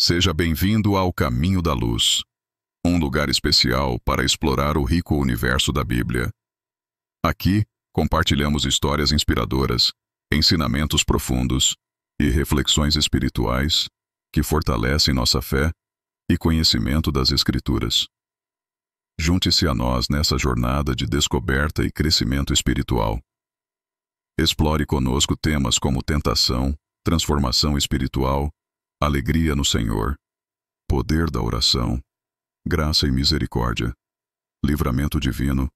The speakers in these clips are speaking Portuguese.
Seja bem-vindo ao Caminho da Luz, um lugar especial para explorar o rico universo da Bíblia. Aqui, compartilhamos histórias inspiradoras, ensinamentos profundos e reflexões espirituais que fortalecem nossa fé e conhecimento das Escrituras. Junte-se a nós nessa jornada de descoberta e crescimento espiritual. Explore conosco temas como tentação, transformação espiritual, alegria no Senhor, poder da oração, graça e misericórdia, livramento divino,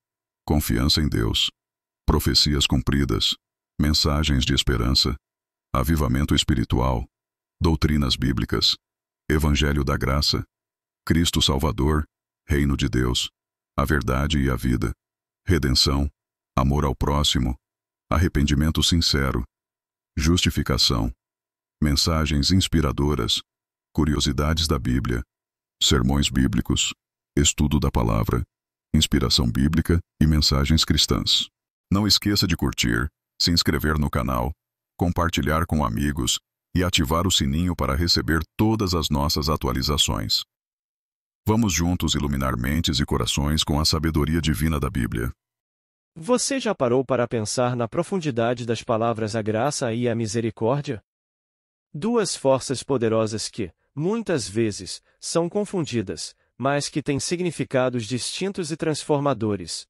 confiança em Deus, profecias cumpridas, mensagens de esperança, avivamento espiritual, doutrinas bíblicas, Evangelho da graça, Cristo Salvador, Reino de Deus, a verdade e a vida, redenção, amor ao próximo, arrependimento sincero, justificação, mensagens inspiradoras, curiosidades da Bíblia, sermões bíblicos, estudo da palavra, inspiração bíblica e mensagens cristãs. Não esqueça de curtir, se inscrever no canal, compartilhar com amigos e ativar o sininho para receber todas as nossas atualizações. Vamos juntos iluminar mentes e corações com a sabedoria divina da Bíblia. Você já parou para pensar na profundidade das palavras a graça e a misericórdia? Duas forças poderosas que, muitas vezes, são confundidas, mas que têm significados distintos e transformadores.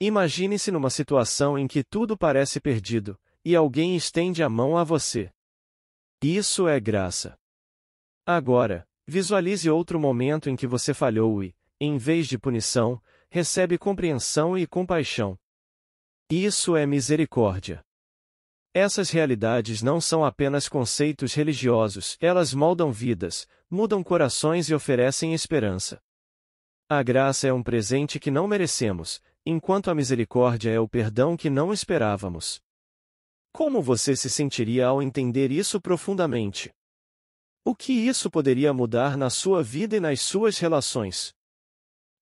Imagine-se numa situação em que tudo parece perdido, e alguém estende a mão a você. Isso é graça. Agora, visualize outro momento em que você falhou e, em vez de punição, recebe compreensão e compaixão. Isso é misericórdia. Essas realidades não são apenas conceitos religiosos, elas moldam vidas, mudam corações e oferecem esperança. A graça é um presente que não merecemos, enquanto a misericórdia é o perdão que não esperávamos. Como você se sentiria ao entender isso profundamente? O que isso poderia mudar na sua vida e nas suas relações?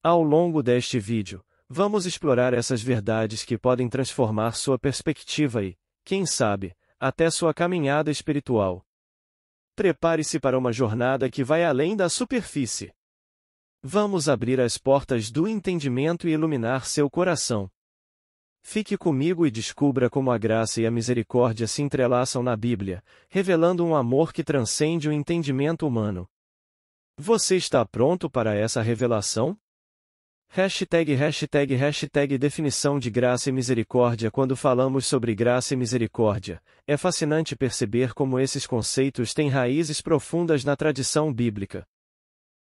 Ao longo deste vídeo, vamos explorar essas verdades que podem transformar sua perspectiva e, quem sabe, até sua caminhada espiritual. Prepare-se para uma jornada que vai além da superfície. Vamos abrir as portas do entendimento e iluminar seu coração. Fique comigo e descubra como a graça e a misericórdia se entrelaçam na Bíblia, revelando um amor que transcende o entendimento humano. Você está pronto para essa revelação? #, definição de graça e misericórdia. Quando falamos sobre graça e misericórdia, é fascinante perceber como esses conceitos têm raízes profundas na tradição bíblica.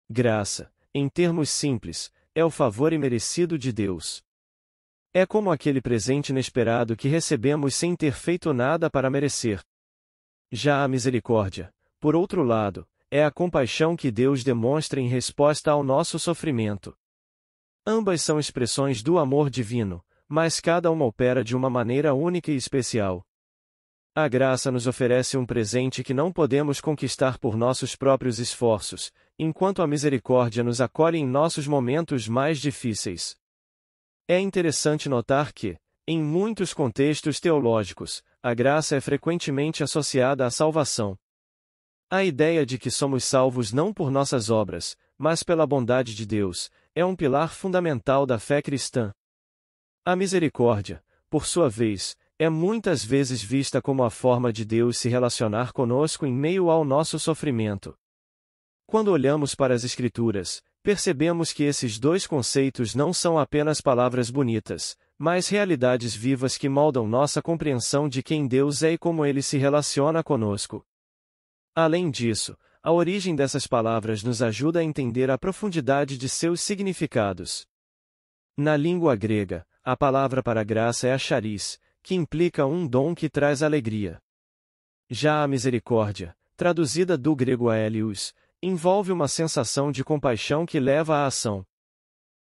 Graça, em termos simples, é o favor imerecido de Deus. É como aquele presente inesperado que recebemos sem ter feito nada para merecer. Já a misericórdia, por outro lado, é a compaixão que Deus demonstra em resposta ao nosso sofrimento. Ambas são expressões do amor divino, mas cada uma opera de uma maneira única e especial. A graça nos oferece um presente que não podemos conquistar por nossos próprios esforços, enquanto a misericórdia nos acolhe em nossos momentos mais difíceis. É interessante notar que, em muitos contextos teológicos, a graça é frequentemente associada à salvação. A ideia de que somos salvos não por nossas obras, mas pela bondade de Deus, é um pilar fundamental da fé cristã. A misericórdia, por sua vez, é muitas vezes vista como a forma de Deus se relacionar conosco em meio ao nosso sofrimento. Quando olhamos para as Escrituras, percebemos que esses dois conceitos não são apenas palavras bonitas, mas realidades vivas que moldam nossa compreensão de quem Deus é e como Ele se relaciona conosco. Além disso, a origem dessas palavras nos ajuda a entender a profundidade de seus significados. Na língua grega, a palavra para graça é a charis, que implica um dom que traz alegria. Já a misericórdia, traduzida do grego aelios, envolve uma sensação de compaixão que leva à ação.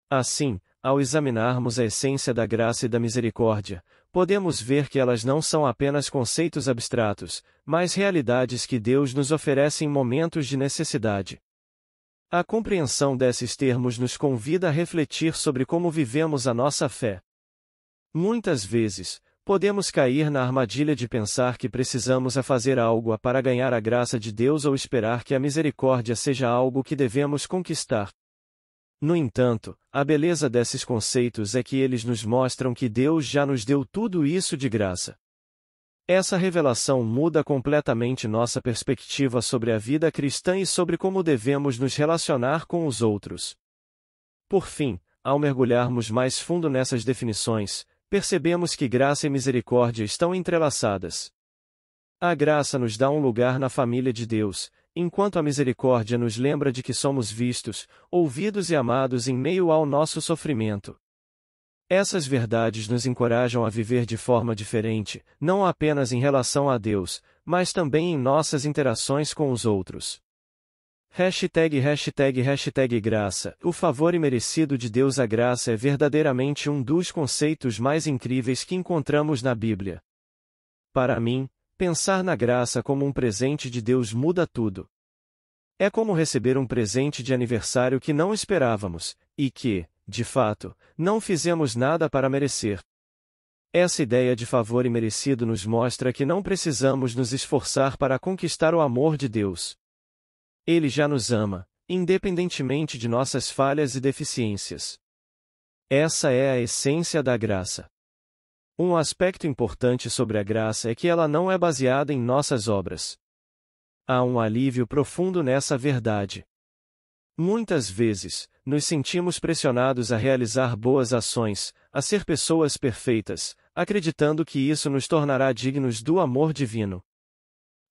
Assim, ao examinarmos a essência da graça e da misericórdia, podemos ver que elas não são apenas conceitos abstratos, mas realidades que Deus nos oferece em momentos de necessidade. A compreensão desses termos nos convida a refletir sobre como vivemos a nossa fé. Muitas vezes, Podemos cair na armadilha de pensar que precisamos fazer algo para ganhar a graça de Deus ou esperar que a misericórdia seja algo que devemos conquistar. No entanto, a beleza desses conceitos é que eles nos mostram que Deus já nos deu tudo isso de graça. Essa revelação muda completamente nossa perspectiva sobre a vida cristã e sobre como devemos nos relacionar com os outros. Por fim, ao mergulharmos mais fundo nessas definições, percebemos que graça e misericórdia estão entrelaçadas. A graça nos dá um lugar na família de Deus, enquanto a misericórdia nos lembra de que somos vistos, ouvidos e amados em meio ao nosso sofrimento. Essas verdades nos encorajam a viver de forma diferente, não apenas em relação a Deus, mas também em nossas interações com os outros. #graça. O favor imerecido de Deus. A graça é verdadeiramente um dos conceitos mais incríveis que encontramos na Bíblia. Para mim, pensar na graça como um presente de Deus muda tudo. É como receber um presente de aniversário que não esperávamos, e que, de fato, não fizemos nada para merecer. Essa ideia de favor imerecido nos mostra que não precisamos nos esforçar para conquistar o amor de Deus. Ele já nos ama, independentemente de nossas falhas e deficiências. Essa é a essência da graça. Um aspecto importante sobre a graça é que ela não é baseada em nossas obras. Há um alívio profundo nessa verdade. Muitas vezes, nos sentimos pressionados a realizar boas ações, a ser pessoas perfeitas, acreditando que isso nos tornará dignos do amor divino.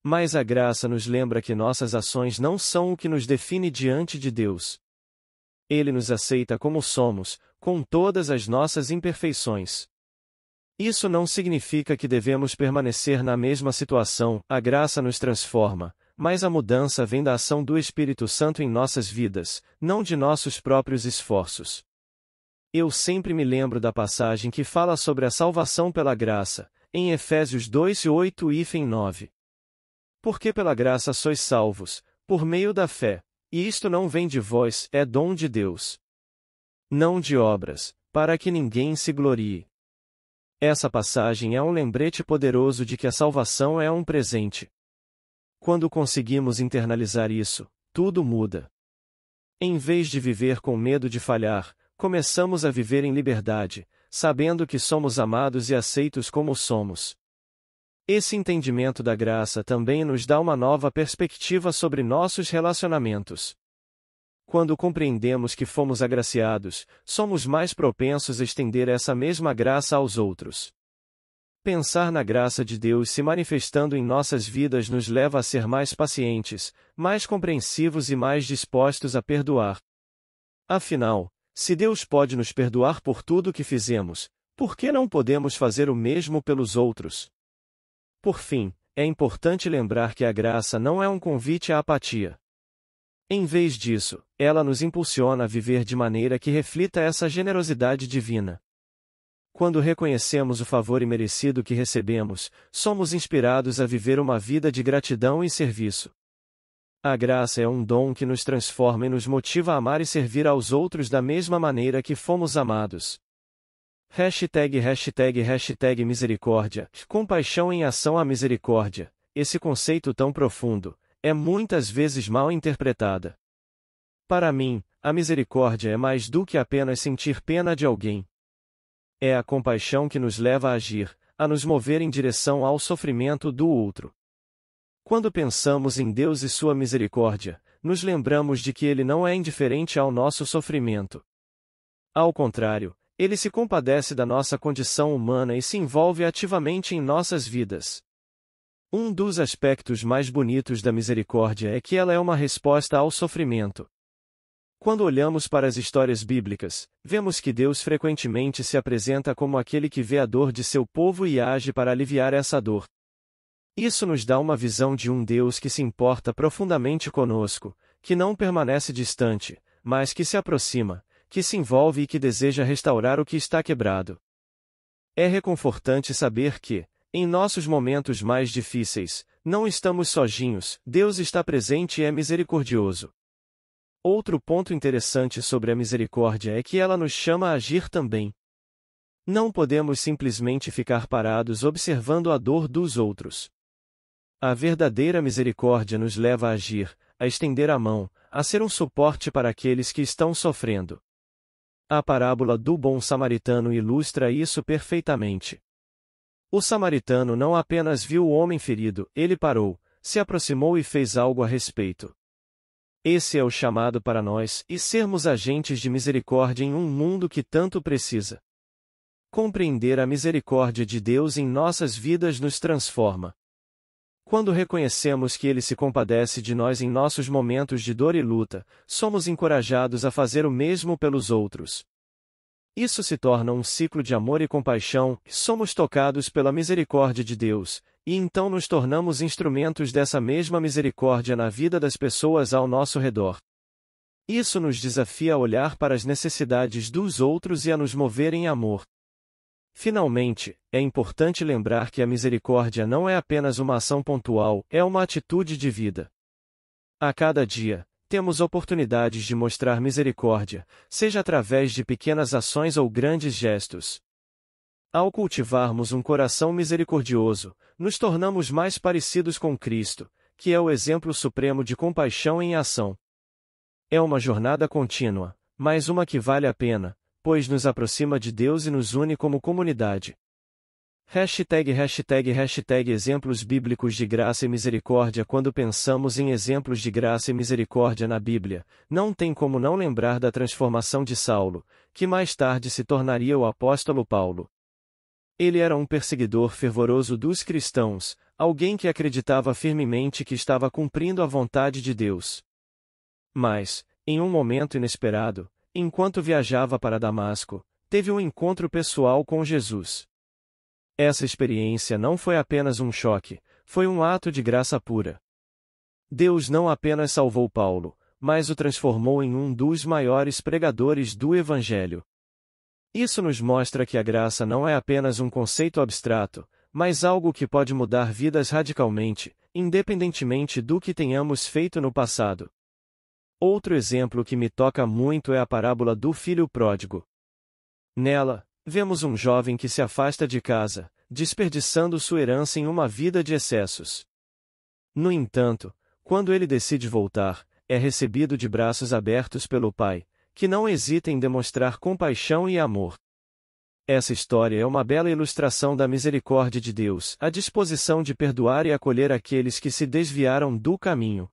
Mas a graça nos lembra que nossas ações não são o que nos define diante de Deus. Ele nos aceita como somos, com todas as nossas imperfeições. Isso não significa que devemos permanecer na mesma situação. A graça nos transforma, mas a mudança vem da ação do Espírito Santo em nossas vidas, não de nossos próprios esforços. Eu sempre me lembro da passagem que fala sobre a salvação pela graça, em Efésios 2:8-9. Porque pela graça sois salvos, por meio da fé, e isto não vem de vós, é dom de Deus. Não de obras, para que ninguém se glorie. Essa passagem é um lembrete poderoso de que a salvação é um presente. Quando conseguimos internalizar isso, tudo muda. Em vez de viver com medo de falhar, começamos a viver em liberdade, sabendo que somos amados e aceitos como somos. Esse entendimento da graça também nos dá uma nova perspectiva sobre nossos relacionamentos. Quando compreendemos que fomos agraciados, somos mais propensos a estender essa mesma graça aos outros. Pensar na graça de Deus se manifestando em nossas vidas nos leva a ser mais pacientes, mais compreensivos e mais dispostos a perdoar. Afinal, se Deus pode nos perdoar por tudo o que fizemos, por que não podemos fazer o mesmo pelos outros? Por fim, é importante lembrar que a graça não é um convite à apatia. Em vez disso, ela nos impulsiona a viver de maneira que reflita essa generosidade divina. Quando reconhecemos o favor imerecido que recebemos, somos inspirados a viver uma vida de gratidão e serviço. A graça é um dom que nos transforma e nos motiva a amar e servir aos outros da mesma maneira que fomos amados. #misericórdia. Compaixão em ação. A misericórdia, esse conceito tão profundo, é muitas vezes mal interpretada. Para mim, a misericórdia é mais do que apenas sentir pena de alguém. É a compaixão que nos leva a agir, a nos mover em direção ao sofrimento do outro. Quando pensamos em Deus e sua misericórdia, nos lembramos de que Ele não é indiferente ao nosso sofrimento. Ao contrário, Ele se compadece da nossa condição humana e se envolve ativamente em nossas vidas. Um dos aspectos mais bonitos da misericórdia é que ela é uma resposta ao sofrimento. Quando olhamos para as histórias bíblicas, vemos que Deus frequentemente se apresenta como aquele que vê a dor de seu povo e age para aliviar essa dor. Isso nos dá uma visão de um Deus que se importa profundamente conosco, que não permanece distante, mas que se aproxima, que se envolve e que deseja restaurar o que está quebrado. É reconfortante saber que, em nossos momentos mais difíceis, não estamos sozinhos, Deus está presente e é misericordioso. Outro ponto interessante sobre a misericórdia é que ela nos chama a agir também. Não podemos simplesmente ficar parados observando a dor dos outros. A verdadeira misericórdia nos leva a agir, a estender a mão, a ser um suporte para aqueles que estão sofrendo. A parábola do bom samaritano ilustra isso perfeitamente. O samaritano não apenas viu o homem ferido, ele parou, se aproximou e fez algo a respeito. Esse é o chamado para nós, e sermos agentes de misericórdia em um mundo que tanto precisa. Compreender a misericórdia de Deus em nossas vidas nos transforma. Quando reconhecemos que Ele se compadece de nós em nossos momentos de dor e luta, somos encorajados a fazer o mesmo pelos outros. Isso se torna um ciclo de amor e compaixão, somos tocados pela misericórdia de Deus, e então nos tornamos instrumentos dessa mesma misericórdia na vida das pessoas ao nosso redor. Isso nos desafia a olhar para as necessidades dos outros e a nos mover em amor. Finalmente, é importante lembrar que a misericórdia não é apenas uma ação pontual, é uma atitude de vida. A cada dia, temos oportunidades de mostrar misericórdia, seja através de pequenas ações ou grandes gestos. Ao cultivarmos um coração misericordioso, nos tornamos mais parecidos com Cristo, que é o exemplo supremo de compaixão em ação. É uma jornada contínua, mas uma que vale a pena, pois nos aproxima de Deus e nos une como comunidade. ### Exemplos bíblicos de graça e misericórdia. Quando pensamos em exemplos de graça e misericórdia na Bíblia, não tem como não lembrar da transformação de Saulo, que mais tarde se tornaria o apóstolo Paulo. Ele era um perseguidor fervoroso dos cristãos, alguém que acreditava firmemente que estava cumprindo a vontade de Deus. Mas, em um momento inesperado, enquanto viajava para Damasco, teve um encontro pessoal com Jesus. Essa experiência não foi apenas um choque, foi um ato de graça pura. Deus não apenas salvou Paulo, mas o transformou em um dos maiores pregadores do Evangelho. Isso nos mostra que a graça não é apenas um conceito abstrato, mas algo que pode mudar vidas radicalmente, independentemente do que tenhamos feito no passado. Outro exemplo que me toca muito é a parábola do filho pródigo. Nela, vemos um jovem que se afasta de casa, desperdiçando sua herança em uma vida de excessos. No entanto, quando ele decide voltar, é recebido de braços abertos pelo pai, que não hesita em demonstrar compaixão e amor. Essa história é uma bela ilustração da misericórdia de Deus, a disposição de perdoar e acolher aqueles que se desviaram do caminho.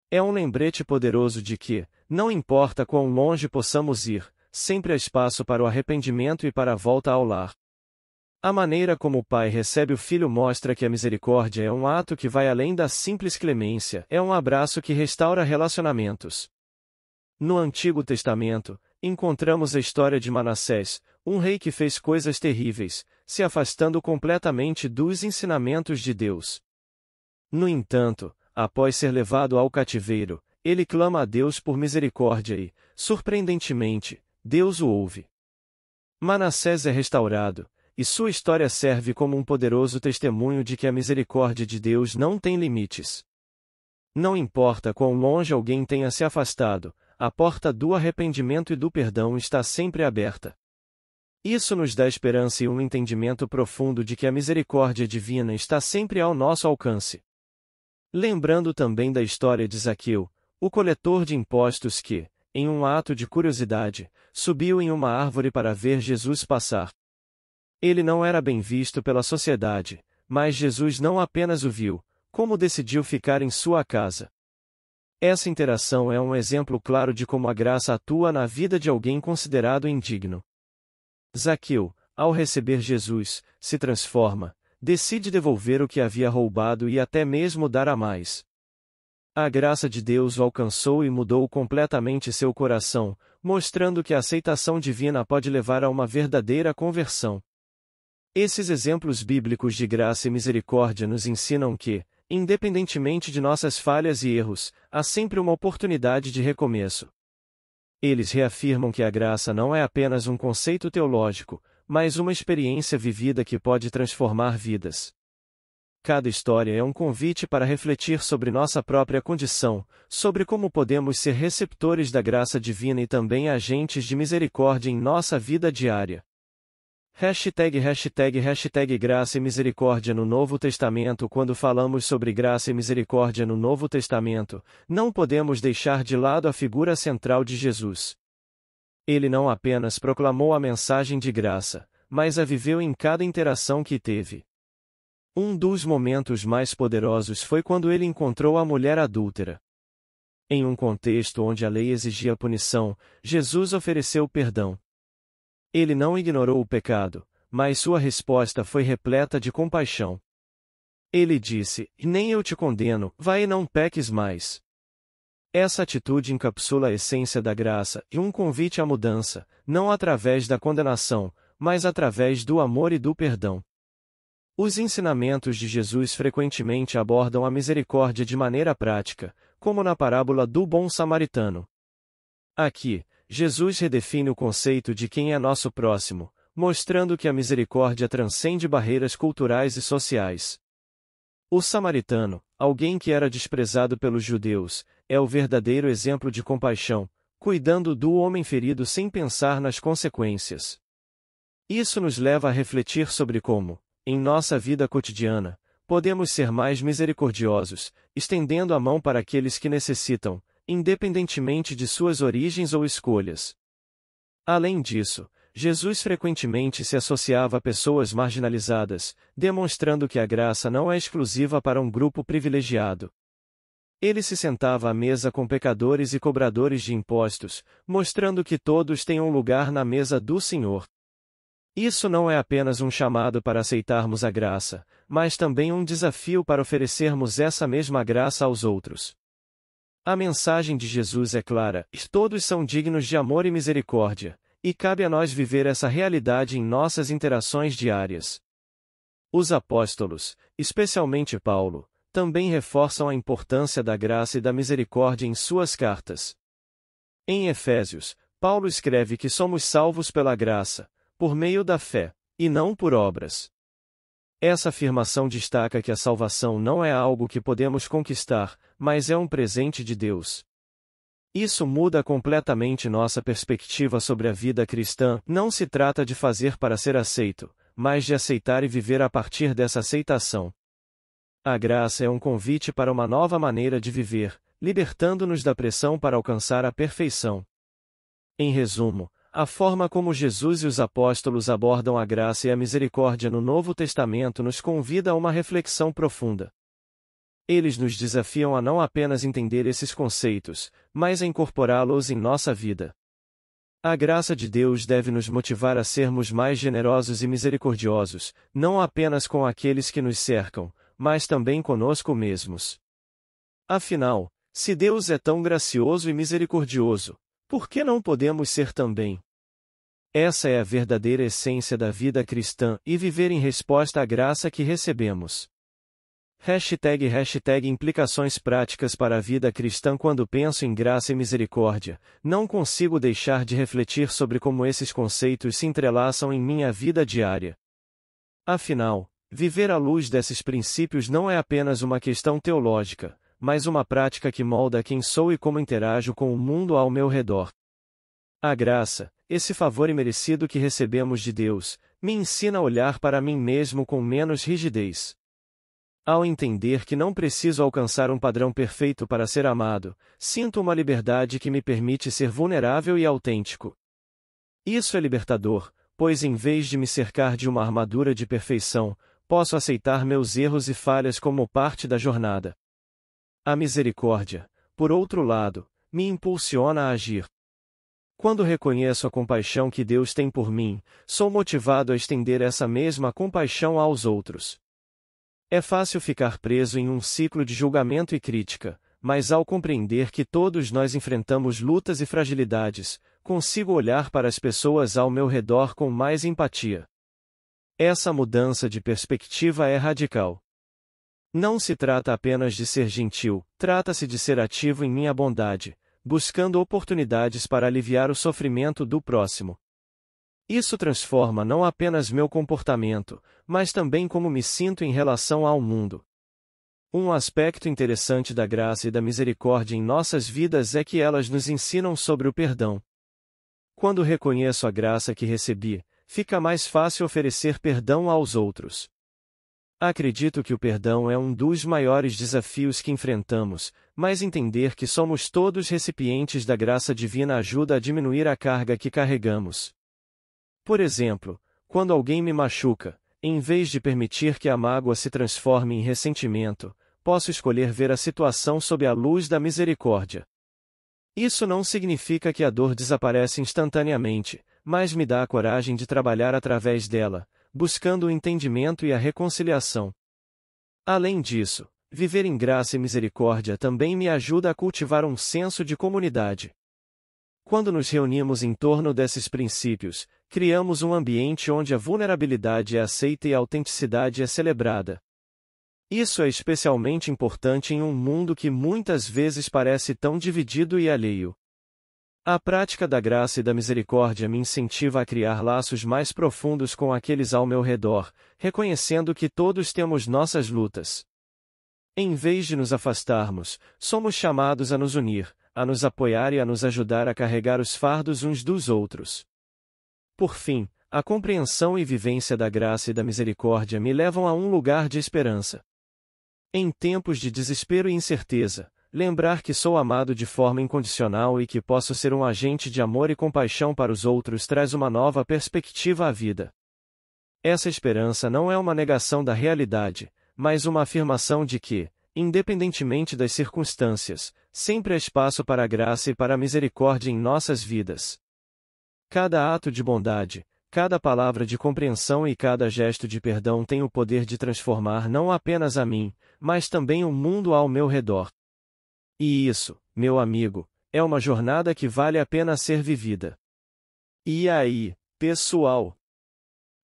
É um lembrete poderoso de que, não importa quão longe possamos ir, sempre há espaço para o arrependimento e para a volta ao lar. A maneira como o pai recebe o filho mostra que a misericórdia é um ato que vai além da simples clemência, é um abraço que restaura relacionamentos. No Antigo Testamento, encontramos a história de Manassés, um rei que fez coisas terríveis, se afastando completamente dos ensinamentos de Deus. No entanto, após ser levado ao cativeiro, ele clama a Deus por misericórdia e, surpreendentemente, Deus o ouve. Manassés é restaurado, e sua história serve como um poderoso testemunho de que a misericórdia de Deus não tem limites. Não importa quão longe alguém tenha se afastado, a porta do arrependimento e do perdão está sempre aberta. Isso nos dá esperança e um entendimento profundo de que a misericórdia divina está sempre ao nosso alcance. Lembrando também da história de Zaqueu, o coletor de impostos que, em um ato de curiosidade, subiu em uma árvore para ver Jesus passar. Ele não era bem visto pela sociedade, mas Jesus não apenas o viu, como decidiu ficar em sua casa. Essa interação é um exemplo claro de como a graça atua na vida de alguém considerado indigno. Zaqueu, ao receber Jesus, se transforma, decide devolver o que havia roubado e até mesmo dar a mais. A graça de Deus o alcançou e mudou completamente seu coração, mostrando que a aceitação divina pode levar a uma verdadeira conversão. Esses exemplos bíblicos de graça e misericórdia nos ensinam que, independentemente de nossas falhas e erros, há sempre uma oportunidade de recomeço. Eles reafirmam que a graça não é apenas um conceito teológico, mas uma experiência vivida que pode transformar vidas. Cada história é um convite para refletir sobre nossa própria condição, sobre como podemos ser receptores da graça divina e também agentes de misericórdia em nossa vida diária. Hashtag graça e misericórdia no Novo Testamento. Quando falamos sobre graça e misericórdia no Novo Testamento, não podemos deixar de lado a figura central de Jesus. Ele não apenas proclamou a mensagem de graça, mas a viveu em cada interação que teve. Um dos momentos mais poderosos foi quando ele encontrou a mulher adúltera. Em um contexto onde a lei exigia punição, Jesus ofereceu perdão. Ele não ignorou o pecado, mas sua resposta foi repleta de compaixão. Ele disse: "Nem eu te condeno, vai e não peques mais." Essa atitude encapsula a essência da graça e um convite à mudança, não através da condenação, mas através do amor e do perdão. Os ensinamentos de Jesus frequentemente abordam a misericórdia de maneira prática, como na parábola do bom samaritano. Aqui, Jesus redefine o conceito de quem é nosso próximo, mostrando que a misericórdia transcende barreiras culturais e sociais. O samaritano, alguém que era desprezado pelos judeus, é o verdadeiro exemplo de compaixão, cuidando do homem ferido sem pensar nas consequências. Isso nos leva a refletir sobre como, em nossa vida cotidiana, podemos ser mais misericordiosos, estendendo a mão para aqueles que necessitam, independentemente de suas origens ou escolhas. Além disso, Jesus frequentemente se associava a pessoas marginalizadas, demonstrando que a graça não é exclusiva para um grupo privilegiado. Ele se sentava à mesa com pecadores e cobradores de impostos, mostrando que todos têm um lugar na mesa do Senhor. Isso não é apenas um chamado para aceitarmos a graça, mas também um desafio para oferecermos essa mesma graça aos outros. A mensagem de Jesus é clara: todos são dignos de amor e misericórdia, e cabe a nós viver essa realidade em nossas interações diárias. Os apóstolos, especialmente Paulo, também reforçam a importância da graça e da misericórdia em suas cartas. Em Efésios, Paulo escreve que somos salvos pela graça, por meio da fé, e não por obras. Essa afirmação destaca que a salvação não é algo que podemos conquistar, mas é um presente de Deus. Isso muda completamente nossa perspectiva sobre a vida cristã. Não se trata de fazer para ser aceito, mas de aceitar e viver a partir dessa aceitação. A graça é um convite para uma nova maneira de viver, libertando-nos da pressão para alcançar a perfeição. Em resumo, a forma como Jesus e os apóstolos abordam a graça e a misericórdia no Novo Testamento nos convida a uma reflexão profunda. Eles nos desafiam a não apenas entender esses conceitos, mas a incorporá-los em nossa vida. A graça de Deus deve nos motivar a sermos mais generosos e misericordiosos, não apenas com aqueles que nos cercam, mas também conosco mesmos. Afinal, se Deus é tão gracioso e misericordioso, por que não podemos ser também? Essa é a verdadeira essência da vida cristã e viver em resposta à graça que recebemos. Implicações práticas para a vida cristã. Quando penso em graça e misericórdia, não consigo deixar de refletir sobre como esses conceitos se entrelaçam em minha vida diária. Afinal, viver à luz desses princípios não é apenas uma questão teológica, mas uma prática que molda quem sou e como interajo com o mundo ao meu redor. A graça, esse favor imerecido que recebemos de Deus, me ensina a olhar para mim mesmo com menos rigidez. Ao entender que não preciso alcançar um padrão perfeito para ser amado, sinto uma liberdade que me permite ser vulnerável e autêntico. Isso é libertador, pois em vez de me cercar de uma armadura de perfeição, posso aceitar meus erros e falhas como parte da jornada. A misericórdia, por outro lado, me impulsiona a agir. Quando reconheço a compaixão que Deus tem por mim, sou motivado a estender essa mesma compaixão aos outros. É fácil ficar preso em um ciclo de julgamento e crítica, mas ao compreender que todos nós enfrentamos lutas e fragilidades, consigo olhar para as pessoas ao meu redor com mais empatia. Essa mudança de perspectiva é radical. Não se trata apenas de ser gentil, trata-se de ser ativo em minha bondade, buscando oportunidades para aliviar o sofrimento do próximo. Isso transforma não apenas meu comportamento, mas também como me sinto em relação ao mundo. Um aspecto interessante da graça e da misericórdia em nossas vidas é que elas nos ensinam sobre o perdão. Quando reconheço a graça que recebi, fica mais fácil oferecer perdão aos outros. Acredito que o perdão é um dos maiores desafios que enfrentamos, mas entender que somos todos recipientes da graça divina ajuda a diminuir a carga que carregamos. Por exemplo, quando alguém me machuca, em vez de permitir que a mágoa se transforme em ressentimento, posso escolher ver a situação sob a luz da misericórdia. Isso não significa que a dor desaparece instantaneamente, mas me dá a coragem de trabalhar através dela, buscando o entendimento e a reconciliação. Além disso, viver em graça e misericórdia também me ajuda a cultivar um senso de comunidade. Quando nos reunimos em torno desses princípios, criamos um ambiente onde a vulnerabilidade é aceita e a autenticidade é celebrada. Isso é especialmente importante em um mundo que muitas vezes parece tão dividido e alheio. A prática da graça e da misericórdia me incentiva a criar laços mais profundos com aqueles ao meu redor, reconhecendo que todos temos nossas lutas. Em vez de nos afastarmos, somos chamados a nos unir, a nos apoiar e a nos ajudar a carregar os fardos uns dos outros. Por fim, a compreensão e vivência da graça e da misericórdia me levam a um lugar de esperança. Em tempos de desespero e incerteza, lembrar que sou amado de forma incondicional e que posso ser um agente de amor e compaixão para os outros traz uma nova perspectiva à vida. Essa esperança não é uma negação da realidade, mas uma afirmação de que, independentemente das circunstâncias, sempre há espaço para a graça e para a misericórdia em nossas vidas. Cada ato de bondade, cada palavra de compreensão e cada gesto de perdão tem o poder de transformar não apenas a mim, mas também o mundo ao meu redor. E isso, meu amigo, é uma jornada que vale a pena ser vivida. E aí, pessoal?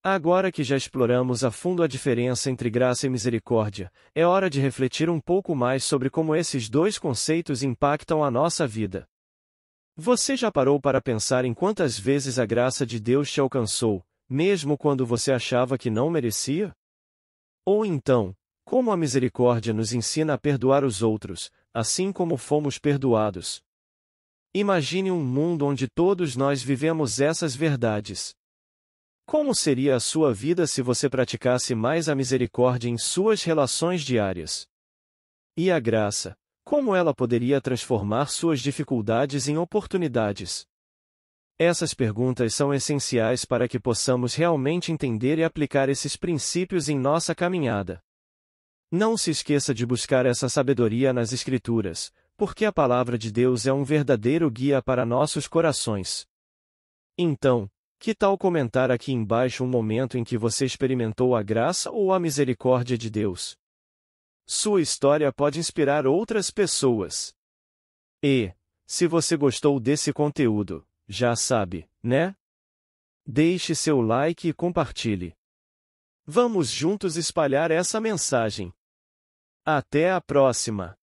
Agora que já exploramos a fundo a diferença entre graça e misericórdia, é hora de refletir um pouco mais sobre como esses dois conceitos impactam a nossa vida. Você já parou para pensar em quantas vezes a graça de Deus te alcançou, mesmo quando você achava que não merecia? Ou então, como a misericórdia nos ensina a perdoar os outros, assim como fomos perdoados? Imagine um mundo onde todos nós vivemos essas verdades. Como seria a sua vida se você praticasse mais a misericórdia em suas relações diárias? E a graça? Como ela poderia transformar suas dificuldades em oportunidades? Essas perguntas são essenciais para que possamos realmente entender e aplicar esses princípios em nossa caminhada. Não se esqueça de buscar essa sabedoria nas Escrituras, porque a palavra de Deus é um verdadeiro guia para nossos corações. Então, que tal comentar aqui embaixo um momento em que você experimentou a graça ou a misericórdia de Deus? Sua história pode inspirar outras pessoas. E, se você gostou desse conteúdo, já sabe, né? Deixe seu like e compartilhe. Vamos juntos espalhar essa mensagem. Até a próxima!